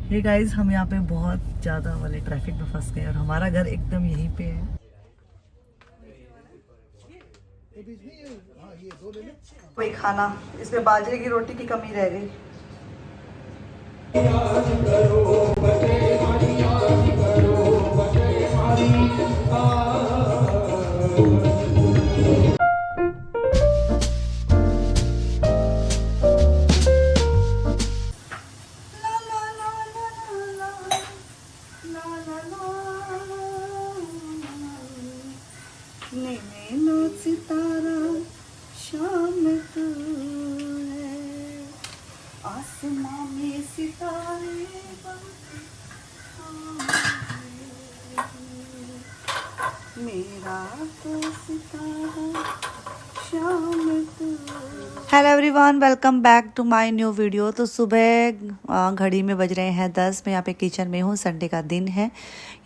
Hey guys, हम यहाँ पे बहुत ज़्यादा वाले ट्रैफिक में फंस गए और हमारा घर एकदम यहीं पे है। कोई खाना, इसमें बाजरे की रोटी की कमी रह गई। सितारा शाम तू है, आसमां में सितारे मेरा तो सितारा शाम तू। Hello everyone, welcome back to my new video. तो सुबह घड़ी में बज रहे हैं 10। मैं यहाँ पे किचन में हूँ, संडे का दिन है।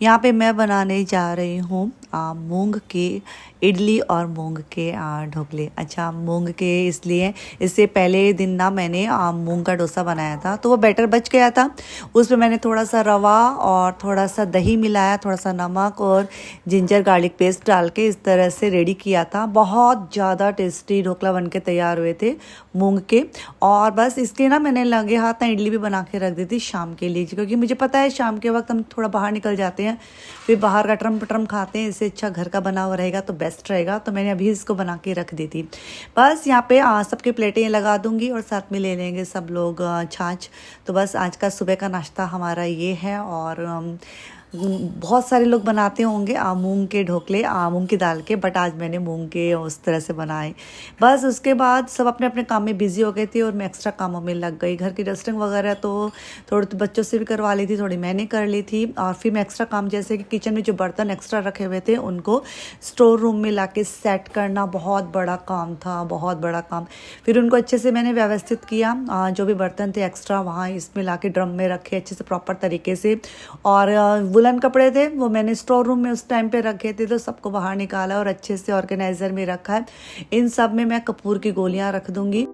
यहाँ पे मैं बनाने जा रही हूँ मूंग की इडली और मूंग के ढोकले। अच्छा, मूंग के इसलिए, इससे पहले दिन ना मैंने मूंग का डोसा बनाया था, तो वो बैटर बच गया था। उसमें मैंने थोड़ा सा रवा और थोड़ा सा दही मिलाया, थोड़ा सा नमक और जिंजर गार्लिक पेस्ट डाल के इस तरह से रेडी किया था। बहुत ज़्यादा टेस्टी ढोकला बन के तैयार हुए थे मूंग के। और बस इसके ना मैंने लगे हाथ ना इडली भी बना के रख दी थी शाम के लिए, क्योंकि मुझे पता है शाम के वक्त हम थोड़ा बाहर निकल जाते हैं, फिर बाहर का टरम पटरम खाते हैं, इससे अच्छा घर का बना हुआ रहेगा तो बेस्ट रहेगा। तो मैंने अभी इसको बना के रख दी थी। बस यहाँ पे सबके प्लेटें लगा दूंगी और साथ में ले लेंगे सब लोग छाछ। तो बस आज का सुबह का नाश्ता हमारा ये है। और बहुत सारे लोग बनाते होंगे मूंग के ढोकले मूंग की दाल के, बट आज मैंने मूंग के उस तरह से बनाए। बस उसके बाद सब अपने अपने काम में बिजी हो गए थे और मैं एक्स्ट्रा कामों में लग गई। घर की डस्टिंग वगैरह तो थोड़ी तो बच्चों से भी करवा ली थी, थोड़ी मैंने कर ली थी। और फिर मैं एक्स्ट्रा काम, जैसे कि किचन में जो बर्तन एक्स्ट्रा रखे हुए थे उनको स्टोर रूम में ला के सेट करना बहुत बड़ा काम था, बहुत बड़ा काम। फिर उनको अच्छे से मैंने व्यवस्थित किया, जो भी बर्तन थे एक्स्ट्रा वहाँ इसमें ला के ड्रम में रखे अच्छे से प्रॉपर तरीके से। और वुलन कपड़े थे वो मैंने स्टोर रूम में उस टाइम पे रखे थे, तो सबको बाहर निकाला और अच्छे से ऑर्गेनाइजर में रखा है। इन सब में मैं कपूर की गोलियां रख दूंगी।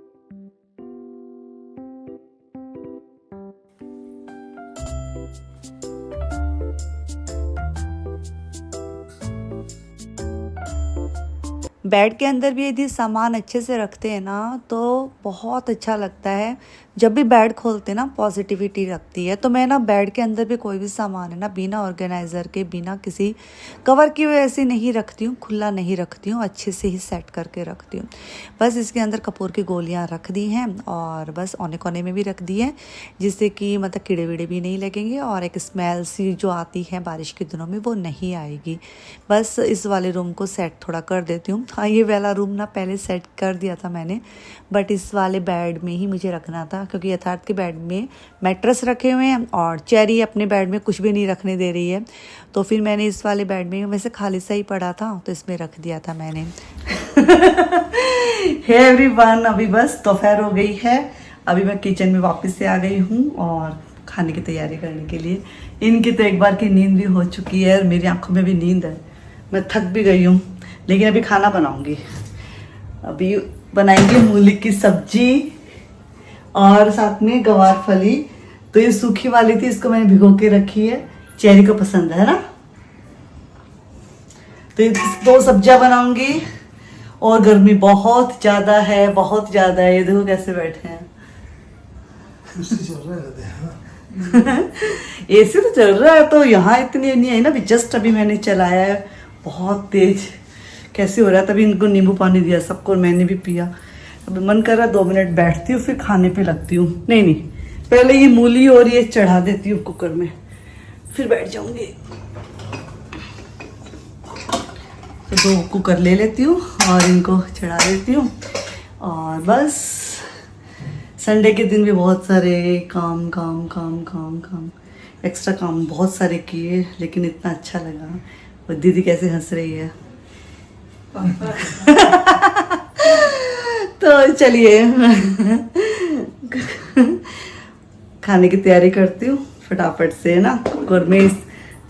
बेड के अंदर भी यदि सामान अच्छे से रखते हैं ना तो बहुत अच्छा लगता है। जब भी बेड खोलते हैं ना पॉजिटिविटी रखती है। तो मैं ना बेड के अंदर भी कोई भी सामान है ना बिना ऑर्गेनाइज़र के, बिना किसी कवर की वजह से नहीं रखती हूँ, खुला नहीं रखती हूँ, अच्छे से ही सेट करके रखती हूँ। बस इसके अंदर कपूर की गोलियाँ रख दी हैं और बस औने कोने में भी रख दी है, जिससे कि मतलब कीड़े वीड़े भी नहीं लगेंगे और एक स्मेल सी जो आती है बारिश के दिनों में वो नहीं आएगी। बस इस वाले रूम को सेट थोड़ा कर देती हूँ। हाँ, ये वाला रूम ना पहले सेट कर दिया था मैंने, बट इस वाले बेड में ही मुझे रखना था, क्योंकि यथार्थ के बेड में मैट्रेस रखे हुए हैं और चेरी अपने बेड में कुछ भी नहीं रखने दे रही है। तो फिर मैंने इस वाले बेड में, वैसे खाली सा ही पड़ा था तो इसमें रख दिया था मैंने। हे एवरीवन, अभी बस दोपहर हो गई है। अभी मैं किचन में वापस से आ गई हूँ और खाने की तैयारी करने के लिए। इनकी तो एक बार की नींद भी हो चुकी है और मेरी आंखों में भी नींद है। मैं थक भी गई हूँ, लेकिन अभी खाना बनाऊंगी। अभी बनाएंगे मूली की सब्जी और साथ में गवार फली। तो ये सूखी वाली थी, इसको मैंने भिगो के रखी है, चेरी को पसंद है ना। तो ये 2 सब्जियां बनाऊंगी। और गर्मी बहुत ज्यादा है, बहुत ज्यादा है। ये देखो कैसे बैठे हैं। एसी तो चल रहा है, तो यहाँ इतनी नहीं है ना, अभी जस्ट अभी मैंने चलाया है, बहुत तेज कैसे हो रहा है। तभी इनको नींबू पानी दिया सबको, मैंने भी पिया। अभी मन कर रहा है 2 मिनट बैठती हूँ फिर खाने पे लगती हूँ। नहीं, पहले ये मूली और ये चढ़ा देती हूँ कुकर में, फिर बैठ जाऊंगी। तो 2 कुकर ले लेती हूँ और इनको चढ़ा देती हूँ। और बस संडे के दिन भी बहुत सारे काम एक्स्ट्रा काम बहुत सारे किए, लेकिन इतना अच्छा लगा। और दीदी कैसे हंस रही है। तो चलिए खाने की तैयारी करती हूँ फटाफट से, है ना। कुकर में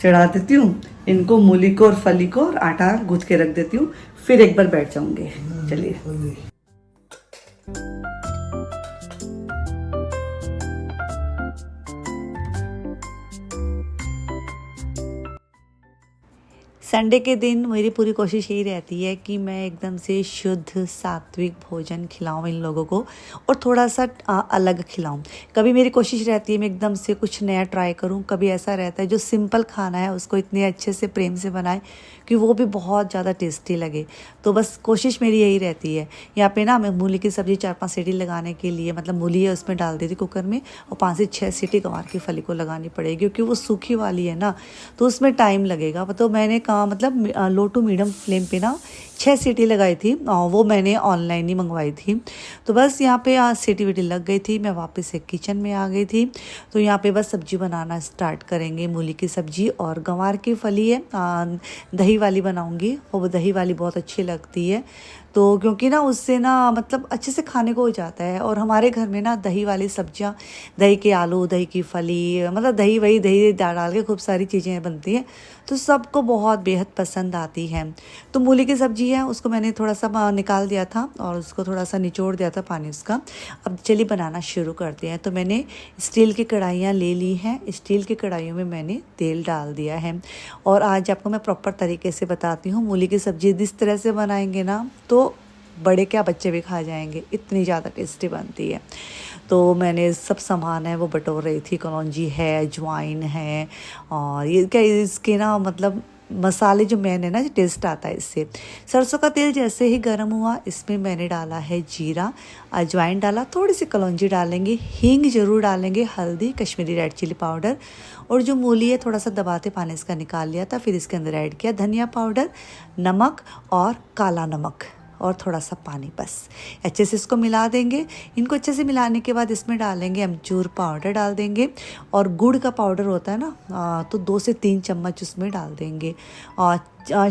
चढ़ा देती हूँ इनको, मूली को और फली को, और आटा गूंथ के रख देती हूँ, फिर एक बार बैठ जाऊंगे। चलिए। संडे के दिन मेरी पूरी कोशिश यही रहती है कि मैं एकदम से शुद्ध सात्विक भोजन खिलाऊं इन लोगों को और थोड़ा सा अलग खिलाऊं। कभी मेरी कोशिश रहती है मैं एकदम से कुछ नया ट्राई करूं, कभी ऐसा रहता है जो सिंपल खाना है उसको इतने अच्छे से प्रेम से बनाए कि वो भी बहुत ज़्यादा टेस्टी लगे। तो बस कोशिश मेरी यही रहती है। यहाँ पे ना मैं मूली की सब्ज़ी 4-5 सीटी लगाने के लिए, मतलब मूली है उसमें डाल देती कुकर में और 5 से 6 सीटी गंवार की फली को लगानी पड़ेगी क्योंकि वो सूखी वाली है ना, तो उसमें टाइम लगेगा। तो मैंने कहा मतलब लो टू मीडियम फ्लेम पे ना 6 सीटी लगाई थी, वो मैंने ऑनलाइन ही मंगवाई थी। तो बस यहाँ पे सीटी वीटी लग गई थी, मैं वापस से किचन में आ गई थी। तो यहाँ पे बस सब्जी बनाना स्टार्ट करेंगे। मूली की सब्जी और गंवार की फली है, दही वाली बनाऊंगी और वो दही वाली बहुत अच्छी लगती है। तो क्योंकि ना उससे ना मतलब अच्छे से खाने को हो जाता है। और हमारे घर में ना दही वाली सब्जियां, दही के आलू, दही की फली, मतलब दही डाल के खूब सारी चीज़ें बनती हैं, तो सबको बहुत बेहद पसंद आती है। तो मूली की सब्जी है उसको मैंने थोड़ा सा निकाल दिया था और उसको थोड़ा सा निचोड़ दिया था पानी उसका। अब चलिए बनाना शुरू करते हैं। तो मैंने स्टील की कढ़ाइयाँ ले ली हैं, स्टील की कढ़ाइयों में मैंने तेल डाल दिया है और आज आपको मैं प्रॉपर तरीके से बताती हूँ। मूली की सब्जी जिस तरह से बनाएंगे ना तो बड़े क्या बच्चे भी खा जाएंगे, इतनी ज़्यादा टेस्टी बनती है। तो मैंने सब सामान है वो बटोर रही थी, कलौंजी है, अजवाइन है और ये क्या इसके ना मतलब मसाले जो मैंने ना टेस्ट आता है इससे। सरसों का तेल जैसे ही गर्म हुआ इसमें मैंने डाला है जीरा, अजवाइन डाला, थोड़ी सी कलौंजी डालेंगे, हींग जरूर डालेंगे, हल्दी, कश्मीरी रेड चिली पाउडर और जो मूली है थोड़ा सा दबाते पानी इसका निकाल लिया था, फिर इसके अंदर ऐड किया धनिया पाउडर, नमक और काला नमक और थोड़ा सा पानी। बस अच्छे से इसको मिला देंगे। इनको अच्छे से मिलाने के बाद इसमें डालेंगे अमचूर पाउडर डाल देंगे और गुड़ का पाउडर होता है ना, तो 2 से 3 चम्मच उसमें डाल देंगे। और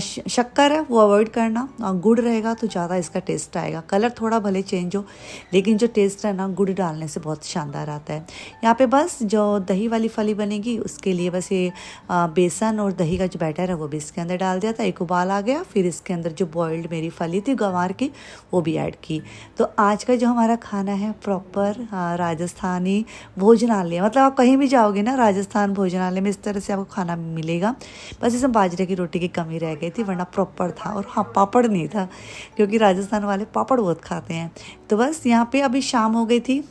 शक्कर है वो अवॉइड करना, गुड़ रहेगा तो ज़्यादा इसका टेस्ट आएगा। कलर थोड़ा भले चेंज हो लेकिन जो टेस्ट है ना गुड़ डालने से बहुत शानदार आता है। यहाँ पे बस जो दही वाली फली बनेगी उसके लिए बस ये बेसन और दही का जो बैटर है वो भी इसके अंदर डाल दिया था। एक उबाल आ गया, फिर इसके अंदर जो बॉइल्ड मेरी फली थी गंवार की वो भी ऐड की। तो आज का जो हमारा खाना है प्रॉपर राजस्थानी भोजनालय, मतलब आप कहीं भी जाओगे ना राजस्थान भोजनालय में इस तरह से आपको खाना मिलेगा। बस इसमें बाजरे की रोटी की कमी रह गई थी, वरना प्रॉपर था। और हाँ, पापड़ नहीं था क्योंकि राजस्थान वाले पापड़ बहुत खाते हैं। तो बस यहाँ पे अभी शाम हो गई थी,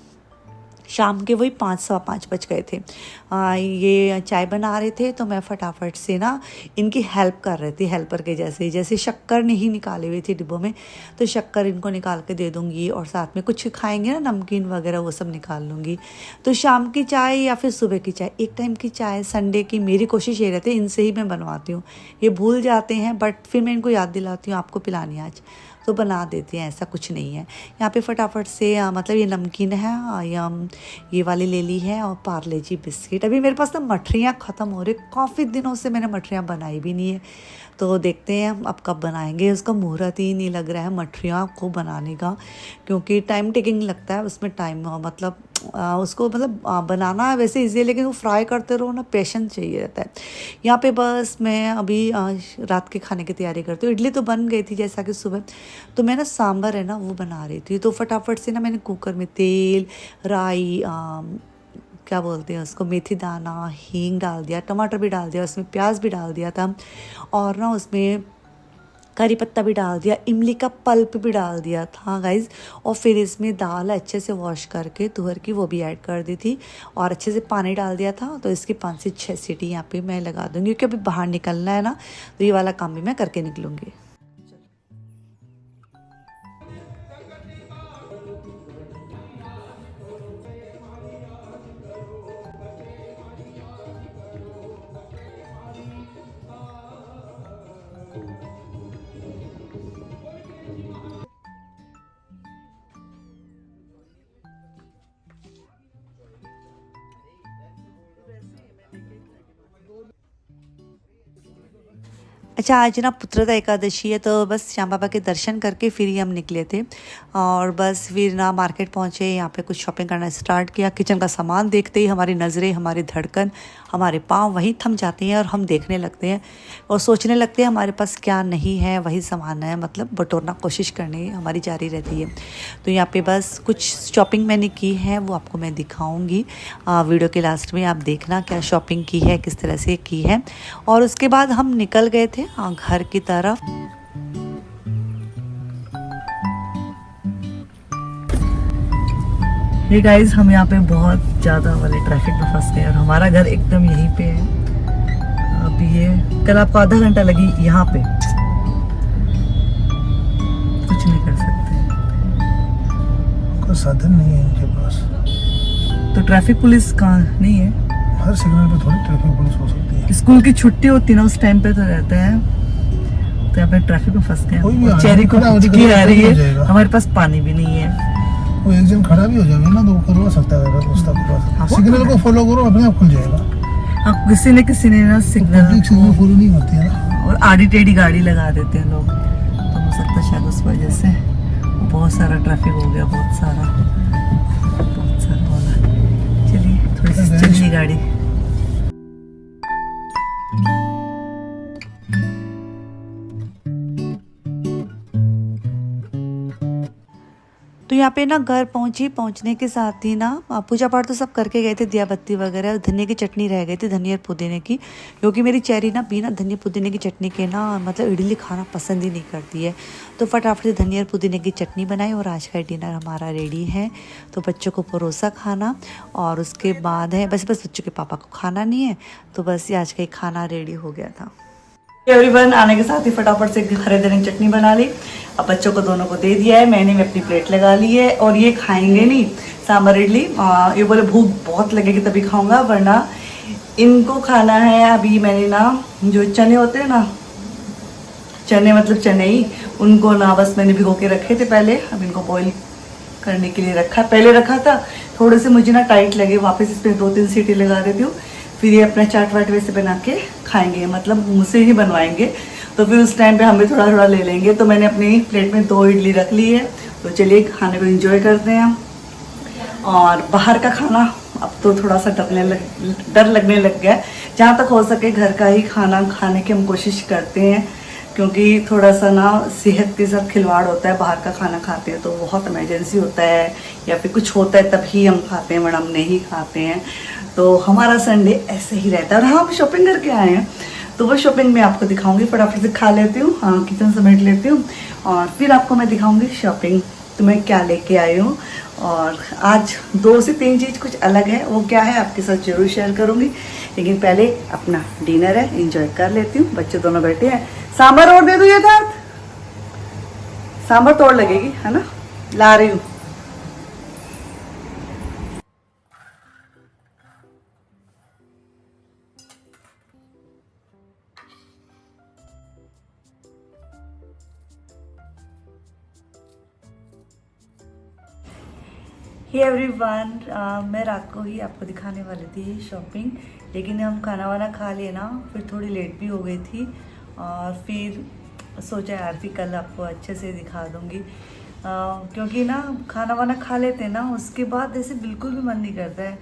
शाम के वही 5-5 बज गए थे। ये चाय बना रहे थे तो मैं फटाफट से ना इनकी हेल्प कर रही थी, हेल्पर के जैसे। जैसे शक्कर नहीं निकाली हुई थी डिब्बों में तो शक्कर इनको निकाल के दे दूँगी और साथ में कुछ खाएंगे ना नमकीन वगैरह वो सब निकाल लूँगी। तो शाम की चाय या फिर सुबह की चाय, एक टाइम की चाय संडे की मेरी कोशिश ये रहती है इनसे ही मैं बनवाती हूँ। ये भूल जाते हैं बट फिर मैं इनको याद दिलाती हूँ आपको पिलानी आज, तो बना देते हैं, ऐसा कुछ नहीं है। यहाँ पे फटाफट से मतलब ये नमकीन है, ये वाली ले ली है और पार्ले जी बिस्किट। अभी मेरे पास ना मठरियाँ ख़त्म हो रही, काफ़ी दिनों से मैंने मठरियाँ बनाई भी नहीं है, तो देखते हैं अब कब बनाएंगे। उसका मुहूर्त ही नहीं लग रहा है मठरियाँ को बनाने का, क्योंकि टाइम टेकिंग लगता है उसमें टाइम, मतलब उसको मतलब बनाना वैसे ईजी है लेकिन वो फ्राई करते रहो ना, पेशेंस चाहिए रहता है। यहाँ पे बस मैं अभी रात के खाने की तैयारी करती हूँ। इडली तो बन गई थी जैसा कि सुबह, तो मैं ना सांभर है ना वो बना रही थी। तो फटाफट से ना मैंने कुकर में तेल, राई, क्या बोलते हैं उसको, मेथी दाना, हींग डाल दिया, टमाटर भी डाल दिया, उसमें प्याज भी डाल दिया था और ना उसमें करी पत्ता भी डाल दिया, इमली का पल्प भी डाल दिया था गाइज। और फिर इसमें दाल अच्छे से वॉश करके तुअर की वो भी ऐड कर दी थी और अच्छे से पानी डाल दिया था। तो इसकी 5 से 6 सीटी यहाँ पे मैं लगा दूँगी क्योंकि अभी बाहर निकलना है ना, तो ये वाला काम भी मैं करके निकलूँगी। अच्छा, आज ना पुत्रदा एकादशी है तो बस श्याम बाबा के दर्शन करके फिर ही हम निकले थे और बस फिर ना मार्केट पहुँचे, यहाँ पे कुछ शॉपिंग करना स्टार्ट किया। किचन का सामान देखते ही हमारी नज़रें, हमारी धड़कन, हमारे पाँव वहीं थम जाते हैं और हम देखने लगते हैं और सोचने लगते हैं हमारे पास क्या नहीं है वही सामान है, मतलब बटोरना कोशिश करनी हमारी जारी रहती है। तो यहाँ पे बस कुछ शॉपिंग मैंने की है वो आपको मैं दिखाऊंगी वीडियो के लास्ट में, आप देखना क्या शॉपिंग की है, किस तरह से की है। और उसके बाद हम निकल गए थे हैं घर की तरफ। ये गाइस हम यहाँ पे बहुत ज़्यादा वाले ट्रैफिक में फंस गए और हमारा घर एकदम यहीं पे है। अब ये कल आपको आधा घंटा लगी यहाँ पे, कुछ नहीं कर सकते, कोई साधन नहीं है इनके पास। तो ट्रैफिक पुलिस कहाँ नहीं है? हर सिग्नल पे थोड़ी ट्रैफिक पुलिस हो सकती है। स्कूल की छुट्टी होती है ना, उस टाइम पे तो रहते हैं। तो यहाँ पे ट्रैफिक में फंस गए और चेरी को हिचकी आ रही है, हमारे पास पानी भी नहीं है। वो एक जन खड़ा भी हो जाएगा ना तो वो करवा सकता है, सिग्नल को फॉलो करो, अपने आप खुल जाएगा। हाँ, किसी ने ना सिग्नल फॉलो नहीं करती है ना, और आड़ी टेढ़ी गाड़ी लगा देते हैं लोग, तो हो सकता है शायद उस वजह से बहुत सारा ट्रैफिक हो गया, बहुत सारा होगा। चलिए थोड़ी सी चलिए गाड़ी। तो यहाँ पे ना घर पहुँचने के साथ ही ना पूजा पाठ तो सब करके गए थे, दिया बत्ती वगैरह, और धनिया की चटनी रह गई थी, धनिया और पुदीने की, क्योंकि मेरी चेरी ना बिना धनिया पुदीने की चटनी के ना मतलब इडली खाना पसंद ही नहीं करती है। तो फटाफट से धनिया और पुदीने की चटनी बनाई और आज का डिनर हमारा रेडी है। तो बच्चों को परोसा खाना और उसके बाद है बस बच्चों के पापा को खाना नहीं है, तो बस ये आज का खाना रेडी हो गया था। एवरीवन आने के साथ ही फटाफट से हरे धनिया की चटनी बना ली, अब बच्चों को दोनों को दे दिया है, मैंने भी अपनी प्लेट लगा ली है। और ये खाएंगे नहीं सांभर इडली, ये बोले भूख बहुत लगेगी तभी खाऊंगा, वरना इनको खाना है। अभी मैंने ना जो चने होते हैं ना, चने मतलब चने ही, उनको ना बस मैंने भिगो के रखे थे पहले, अब इनको बॉईल करने के लिए रखा, पहले रखा था थोड़े से मुझे ना टाइट लगे, वापस इस पर 2-3 सीटी लगा देती हूँ, फिर ये अपना चाट वाट वैसे बना के खाएंगे, मतलब मुझसे ही बनवाएंगे, तो फिर उस टाइम पे हम भी थोड़ा थोड़ा ले लेंगे। तो मैंने अपनी प्लेट में 2 इडली रख ली है, तो चलिए खाने को एंजॉय करते हैं। और बाहर का खाना अब तो थोड़ा सा डर लगने लग गया है, जहाँ तक हो सके घर का ही खाना खाने की हम कोशिश करते हैं, क्योंकि थोड़ा सा ना सेहत के साथ खिलवाड़ होता है, बाहर का खाना खाते हैं तो बहुत इमरजेंसी होता है या फिर कुछ होता है तभी हम खाते हैं, वरना हम नहीं खाते हैं। तो हमारा संडे ऐसे ही रहता है। और हाँ, हम शॉपिंग करके आए हैं, तो वो शॉपिंग मैं आपको दिखाऊंगी, फटाफट से खा लेती हूँ, हाँ किचन समेट लेती हूँ और फिर आपको मैं दिखाऊंगी शॉपिंग तो मैं क्या लेके आई हूँ। और आज 2 से 3 चीज़ कुछ अलग है, वो क्या है आपके साथ जरूर शेयर करूँगी, लेकिन पहले अपना डिनर है एंजॉय कर लेती हूँ। बच्चे दोनों बैठे हैं, सांभर और दे दूँ ये था, सांभर तोड़ लगेगी है ना, ला रही हूँ। हे एवरीवन, मैं रात को ही आपको दिखाने वाली थी शॉपिंग, लेकिन हम खाना वाना खा लिए ना, फिर थोड़ी लेट भी हो गई थी और फिर सोचा यार कि कल आपको अच्छे से दिखा दूँगी, क्योंकि ना खाना वाना खा लेते हैं ना, उसके बाद ऐसे बिल्कुल भी मन नहीं करता है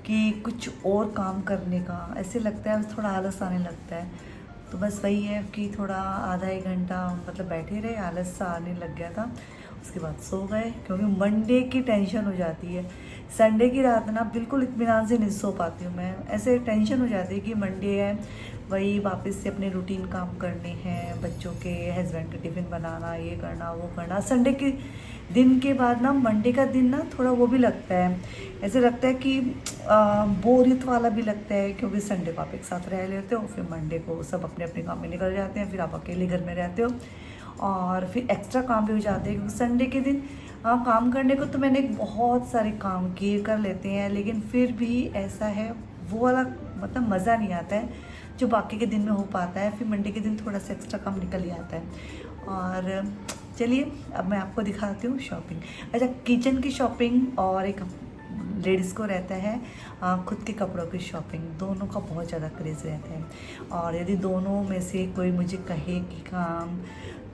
कि कुछ और काम करने का, ऐसे लगता है थोड़ा आलस आने लगता है। तो बस वही है कि थोड़ा आधा 1 घंटा मतलब बैठे रहे, आलस सा आने लग गया था, उसके बाद सो गए, क्योंकि मंडे की टेंशन हो जाती है। संडे की रात ना बिल्कुल इत्मीनान से नहीं सो पाती हूँ मैं, ऐसे टेंशन हो जाती है कि मंडे है, वही वापस से अपने रूटीन काम करने हैं, बच्चों के हस्बैंड के टिफ़िन बनाना, ये करना वो करना। संडे के दिन के बाद ना मंडे का दिन ना थोड़ा वो भी लगता है, ऐसे लगता है कि बोरियत वाला भी लगता है, क्योंकि संडे को आप एक साथ रह लेते हो, फिर मंडे को सब अपने अपने काम में निकल जाते हैं, फिर आप अकेले घर में रहते हो और फिर एक्स्ट्रा काम भी हो जाते हैं, क्योंकि संडे के दिन काम करने को तो मैंने बहुत सारे काम किए कर लेते हैं, लेकिन फिर भी ऐसा है वो वाला मतलब मज़ा नहीं आता है जो बाकी के दिन में हो पाता है, फिर मंडे के दिन थोड़ा सा एक्स्ट्रा काम निकल ही आता है। और चलिए अब मैं आपको दिखाती हूँ शॉपिंग। अच्छा, किचन की शॉपिंग और एक लेडीज़ को रहता है खुद के कपड़ों की शॉपिंग, दोनों का बहुत ज़्यादा क्रेज़ रहता है। और यदि दोनों में से कोई मुझे कहे कि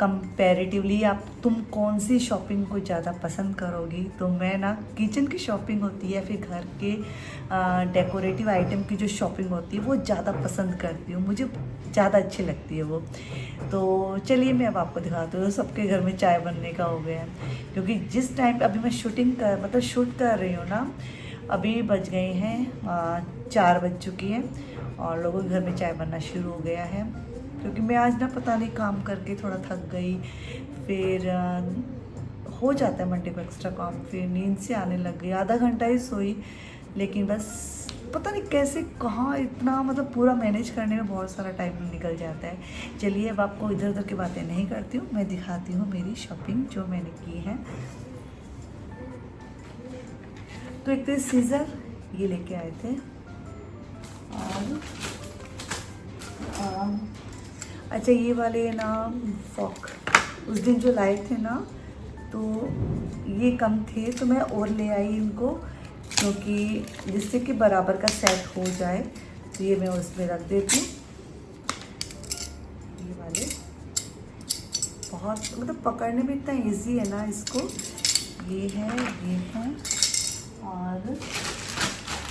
कंपैरेटिवली आप तुम कौन सी शॉपिंग को ज़्यादा पसंद करोगी, तो मैं ना किचन की शॉपिंग होती है, फिर घर के डेकोरेटिव आइटम की जो शॉपिंग होती है वो ज़्यादा पसंद करती हूँ, मुझे ज़्यादा अच्छी लगती है वो। तो चलिए मैं अब आपको दिखाती हूँ, सबके घर में चाय बनने का हो गया है, क्योंकि जिस टाइम पे अभी मैं शूट कर रही हूँ ना, अभी बज गए हैं 4 बज चुकी है और लोगों के घर में चाय बनना शुरू हो गया है। क्योंकि मैं आज ना पता नहीं काम करके थोड़ा थक गई, फिर हो जाता है मंडे को एक्स्ट्रा काम, फिर नींद से आने लग गई, आधा घंटा ही सोई, लेकिन बस पता नहीं कैसे कहाँ इतना मतलब पूरा मैनेज करने में बहुत सारा टाइम निकल जाता है। चलिए अब आपको इधर उधर की बातें नहीं करती हूँ, मैं दिखाती हूँ मेरी शॉपिंग जो मैंने की है। तो एक तो सीज़र ये लेके आए थे, और अच्छा ये वाले ना फॉक उस दिन जो लाए थे ना, तो ये कम थे तो मैं और ले आई इनको, क्योंकि जिससे कि बराबर का सेट हो जाए, तो ये मैं उसमें रख देती हूँ। ये वाले बहुत मतलब पकड़ने में इतना इजी है ना इसको, ये है और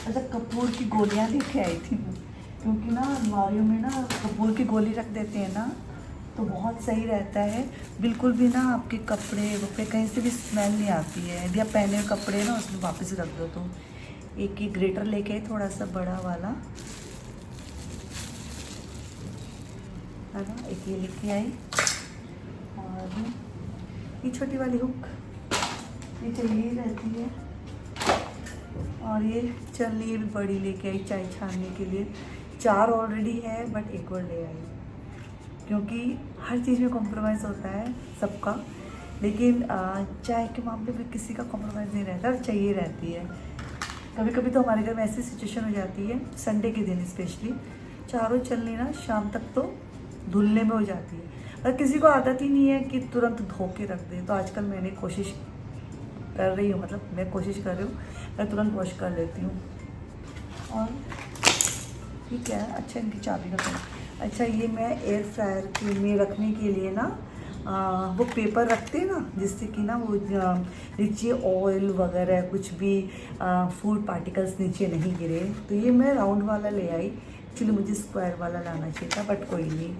अच्छा कपूर की गोलियाँ लेके आई थी मैं, क्योंकि ना अलमारियों में ना कपूर की गोली रख देते हैं ना, तो बहुत सही रहता है, बिल्कुल भी ना आपके कपड़े वपड़े कहीं से भी स्मेल नहीं आती है। यदि आप पहने हुए कपड़े ना उसमें वापस रख दो। तो एक ये ग्रेटर लेके आई, थोड़ा सा बड़ा वाला है ना, एक ये लेके आई, और ये छोटी वाली हुक ये चाहिए रहती है, और ये चलनी भी बड़ी लेके आई चाय छानने के लिए। 4 ऑलरेडी है बट एक और ले आई, क्योंकि हर चीज़ में कॉम्प्रोमाइज़ होता है सबका, लेकिन चाय के मामले में किसी का कॉम्प्रोमाइज़ नहीं रहता और चाहिए रहती है। कभी कभी तो हमारे घर में ऐसी सिचुएशन हो जाती है, संडे के दिन स्पेशली, चारों चलनी ना शाम तक तो धुलने में हो जाती है, और किसी को आदत ही नहीं है कि तुरंत धो के रख दे। तो आजकल मैंने कोशिश कर रही हूँ, मतलब मैं कोशिश कर रही हूँ, मैं तुरंत वॉश कर लेती हूँ। और ठीक है, अच्छा इनकी चाबी का अच्छा ये मैं एयर फ्रायर में रखने के लिए ना वो पेपर रखते हैं ना, जिससे कि ना वो नीचे ऑयल वगैरह कुछ भी फूड पार्टिकल्स नीचे नहीं गिरे, तो ये मैं राउंड वाला ले आई। एक्चुअली मुझे स्क्वायर वाला लाना चाहिए था, बट कोई नहीं,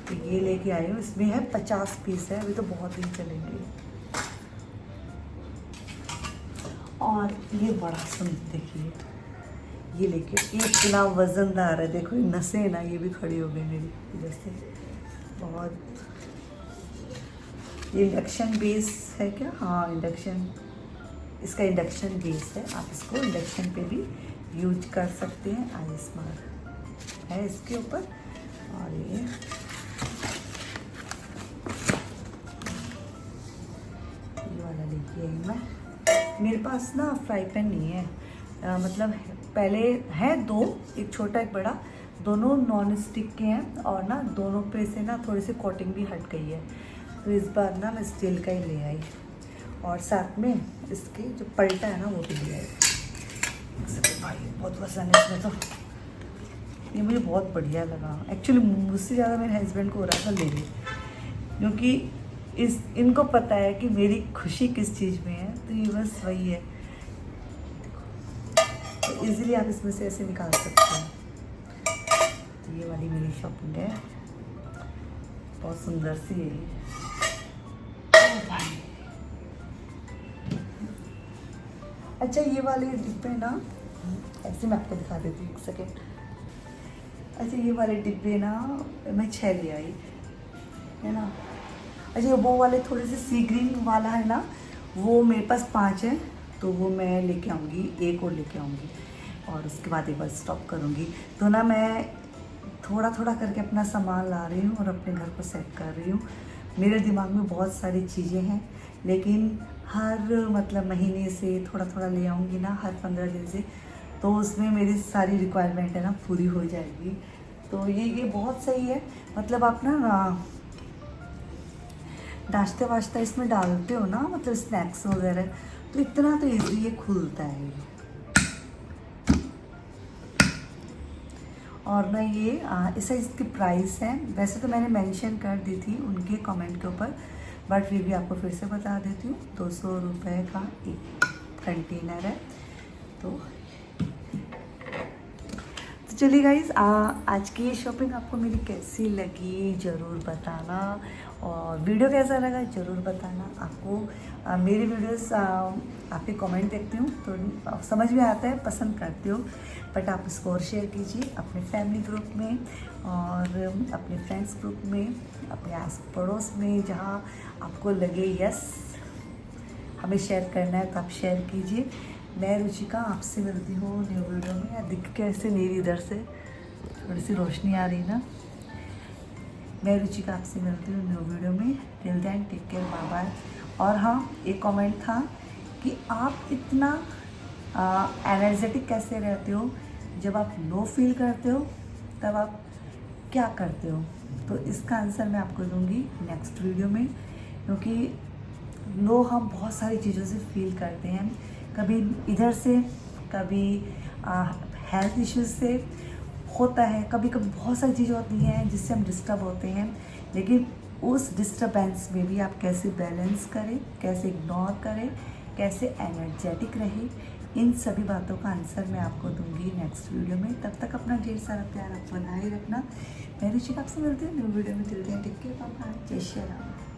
तो ये लेके आई हूँ। इसमें है 50 पीस है, अभी तो बहुत दिन चलेंगे। और ये बड़ा सुंदर देखिए, ये लेके इतना वजनदार है, देखो ये नसें ना ये भी खड़ी हो गई मेरी इधर से। बहुत ये इंडक्शन बेस है क्या? हाँ इंडक्शन, इसका इंडक्शन बेस है, आप इसको इंडक्शन पे भी यूज कर सकते हैं। आई स्मार्ट है इसके ऊपर। और ये वाला लेके आई मैं। मेरे पास ना फ्राई पैन नहीं है, मतलब पहले है 2, एक छोटा एक बड़ा, दोनों नॉन स्टिक के हैं, और ना दोनों पे से ना थोड़ी सी कोटिंग भी हट गई है, तो इस बार ना मैं स्टील का ही ले आई, और साथ में इसके जो पलटा है ना वो भी ले आई। भाई बहुत पसंद है इसमें, तो ये मुझे बहुत बढ़िया लगा। एक्चुअली मुझसे ज़्यादा मेरे हस्बैंड को हो रहा था ले ले, क्योंकि इनको पता है कि मेरी खुशी किस चीज़ में है, तो ये बस वही है। तो इजीली आप इसमें से ऐसे निकाल सकते हैं। तो ये वाली मेरी शॉपिंग है, बहुत सुंदर सी है ये। अच्छा ये वाले डिब्बे ना, ऐसे मैं आपको दिखा देती हूँ, एक सेकेंड। अच्छा ये वाले डिब्बे ना मैं 6 ले आई है ना। अच्छा वो वाले थोड़े से सी ग्रीन वाला है ना, वो मेरे पास 5 है, तो वो मैं लेके आऊँगी, एक और लेके आऊँगी, और उसके बाद एक बार स्टॉप करूँगी। तो ना मैं थोड़ा थोड़ा करके अपना सामान ला रही हूँ और अपने घर को सेट कर रही हूँ। मेरे दिमाग में बहुत सारी चीज़ें हैं, लेकिन हर मतलब महीने से थोड़ा थोड़ा ले आऊँगी ना, हर 15 दिन से, तो उसमें मेरी सारी रिक्वायरमेंट है ना पूरी हो जाएगी। तो ये बहुत सही है, मतलब आप ना नाश्ते वाश्ता इसमें डालते हो ना, मतलब स्नैक्स वगैरह, तो इतना तो ईजी ये खुलता है। और ना ये ऐसा इसकी प्राइस है, वैसे तो मैंने मेंशन कर दी थी उनके कमेंट के ऊपर, बट फिर भी आपको फिर से बता देती हूँ, 200 रुपये का एक कंटेनर है। तो चलिए गाइज़, आज की ये शॉपिंग आपको मेरी कैसी लगी ज़रूर बताना, और वीडियो कैसा लगा ज़रूर बताना। आपको मेरी वीडियोस आपके कमेंट देखती हूँ तो समझ में आता है, पसंद करती हूँ, बट आप इसको और शेयर कीजिए अपने फैमिली ग्रुप में और अपने फ्रेंड्स ग्रुप में, अपने आस पड़ोस में, जहाँ आपको लगे यस हमें शेयर करना है तो आप शेयर कीजिए। मैं रुचिका आपसे मिलती हूँ न्यू वीडियो में। या दिख कैसे मेरी इधर से थोड़ी सी रोशनी आ रही ना। मैं रुचिका आपसे मिलती हूँ न्यू वीडियो में। Till then take care, bye bye. और हाँ, एक कमेंट था कि आप इतना एनर्जेटिक कैसे रहते हो, जब आप लो फील करते हो तब आप क्या करते हो? तो इसका आंसर मैं आपको दूंगी नेक्स्ट वीडियो में, क्योंकि लो हम बहुत सारी चीज़ों से फील करते हैं, कभी इधर से, कभी हेल्थ इश्यूज से होता है, कभी कभी बहुत सारी चीज़ें होती हैं जिससे हम डिस्टर्ब होते हैं। लेकिन उस डिस्टर्बेंस में भी आप कैसे बैलेंस करें, कैसे इग्नोर करें, कैसे एनर्जेटिक रहें, इन सभी बातों का आंसर मैं आपको दूंगी नेक्स्ट वीडियो में। तब तक अपना ढेर सारा प्यार आप बनाए रखना। मैं रुचिका आपसे मिलती हूँ न्यू वीडियो में। Till then take care, bye bye, जय श्री राम।